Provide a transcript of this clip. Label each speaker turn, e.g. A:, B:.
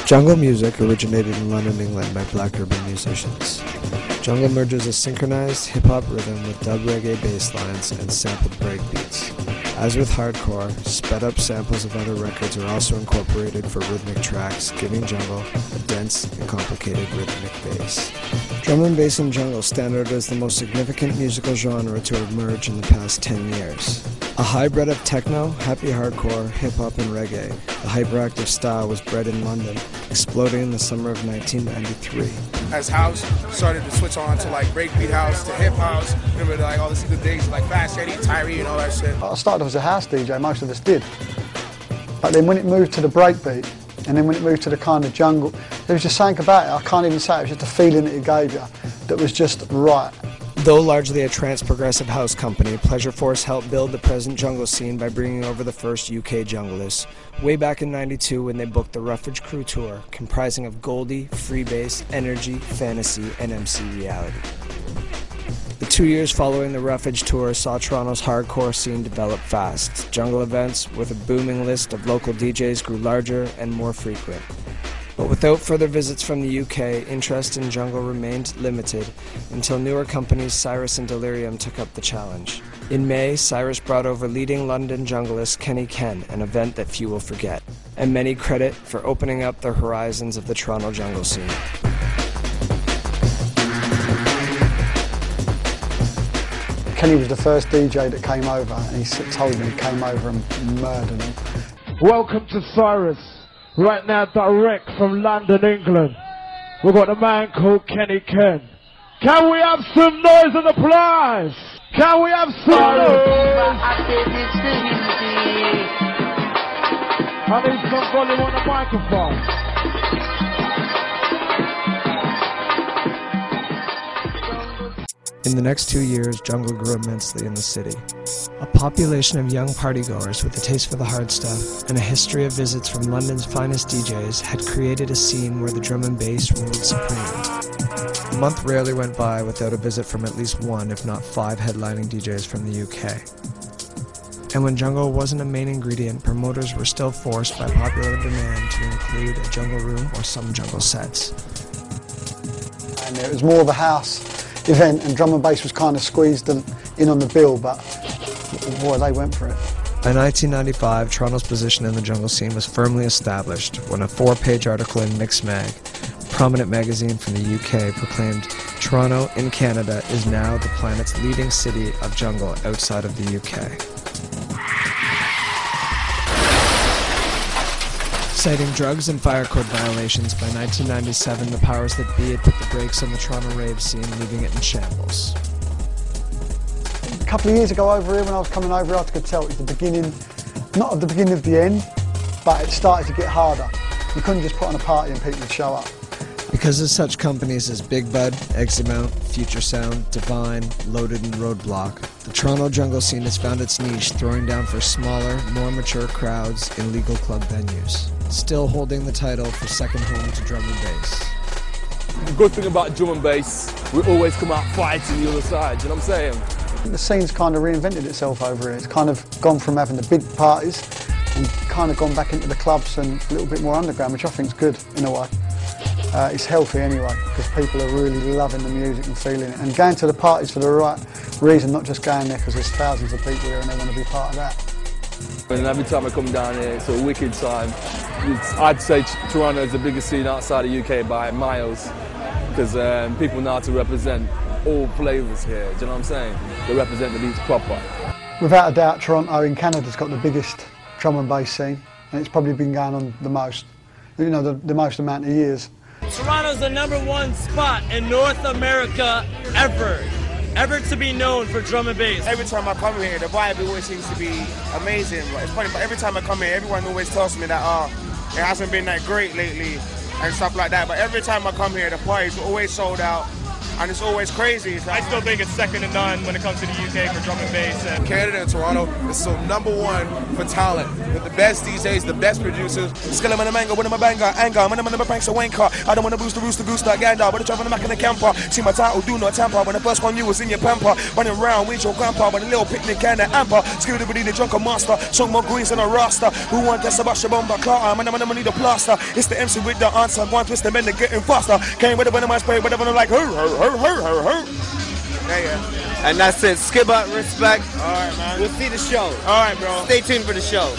A: Jungle music originated in London, England by black urban musicians. Jungle merges a synchronized hip-hop rhythm with dub reggae bass lines and sampled breakbeats. As with hardcore, sped-up samples of other records are also incorporated for rhythmic tracks, giving jungle a dense and complicated rhythmic bass. Drum and bass in jungle stand out as the most significant musical genre to emerge in the past 10 years. A hybrid of techno, happy hardcore, hip-hop, and reggae, the hyperactive style was bred in London, exploding in the summer of 1993.
B: As house started to switch on to like breakbeat house to hip house, remember like all the days like Fast Eddie, Tyree, and all that shit.
C: I started as a house DJ, most of us did. But then when it moved to the breakbeat, and then when it moved to the kind of jungle, there was just something about it, I can't even say it, was just a feeling that it gave you that was just right.
A: Though largely a trance-progressive house company, Pleasure Force helped build the present jungle scene by bringing over the first UK junglers, way back in '92 when they booked the Roughage Crew Tour, comprising of Goldie, Freebase, Energy, Fantasy, and MC Reality. The 2 years following the Roughage Tour saw Toronto's hardcore scene develop fast. Jungle events with a booming list of local DJs grew larger and more frequent. But without further visits from the UK, interest in jungle remained limited until newer companies Cyrus and Delirium took up the challenge. In May, Cyrus brought over leading London junglist Kenny Ken, an event that few will forget, and many credit for opening up the horizons of the Toronto jungle scene.
C: Kenny was the first DJ that came over, and he told me he came over and murdered him.
D: Welcome to Cyrus. Right now, direct from London, England. We've got a man called Kenny Ken. Can we have some noise and applause? Can we have some noise? I need some volume on the microphone.
A: In the next 2 years, jungle grew immensely in the city. A population of young partygoers with a taste for the hard stuff and a history of visits from London's finest DJs had created a scene where the drum and bass ruled supreme. A month rarely went by without a visit from at least one, if not 5 headlining DJs from the UK. And when jungle wasn't a main ingredient, promoters were still forced by popular demand to include a jungle room or some jungle sets.
C: And it was more of a house event, and drum and bass was kind of squeezed in on the bill, but boy, they went for it.
A: By 1995, Toronto's position in the jungle scene was firmly established when a 4-page article in Mix Mag, a prominent magazine from the UK, proclaimed Toronto in Canada is now the planet's leading city of jungle outside of the UK. Citing drugs and fire code violations, by 1997 the powers that be had put the brakes on the Toronto rave scene, leaving it in shambles.
C: A couple of years ago over here, when I was coming over here, I could tell it was the beginning, not of the beginning of the end, but it started to get harder. You couldn't just put on a party and people would show up.
A: Because of such companies as Big Bud, Eximount, Future Sound, Divine, Loaded, and Roadblock, the Toronto jungle scene has found its niche, throwing down for smaller, more mature crowds in legal club venues, still holding the title for second home to drum and bass.
E: The good thing about drum and bass, we always come out fighting the other side, you know what I'm saying?
C: The scene's kind of reinvented itself over here. It's kind of gone from having the big parties and kind of gone back into the clubs and a little bit more underground, which I think is good in a way. It's healthy anyway, because people are really loving the music and feeling it, and going to the parties for the right reason, not just going there because there's thousands of people here and they want to be part of that.
E: And every time I come down here, it's a wicked time. I'd say Toronto is the biggest scene outside the UK by miles, because people know how to represent all flavours here, do you know what I'm saying? They represent the beats proper.
C: Without a doubt, Toronto in Canada's got the biggest drum and bass scene, and it's probably been going on the most, you know, the most amount of years.
F: Toronto's the #1 spot in North America ever to be known for drum and bass.
B: Every time I come here, the vibe always seems to be amazing. It's funny, but every time I come here, everyone always tells me that it hasn't been that great lately and stuff like that. But every time I come here, the parties are always sold out. and it's always crazy.
G: I still think it's second to none when it comes to the UK for drum and bass. And
B: Canada and Toronto is so #1 for talent. With the best DJs, the best producers. Skilla man a mango, when I'm a banger, anger, when I'm a pranks a wanker. I don't want to boost the rooster goose like gander, but the travel back in the camper. See my title, do not tamper. When the first one you was in your pamper, running around with your grandpa, with a little picnic and an amper. Skilla the drunken master, song more greens than a rasta. Who want that Sebastian Bomba Clark? Man, I'm need a plaster. It's the MC with the answer. One twist the men that getting faster. Came with a venom, I spray, but I'm like, her.
H: And that's it. Skibba, respect.
B: All right, man.
H: We'll see the show.
B: All right, bro.
H: Stay tuned for the show.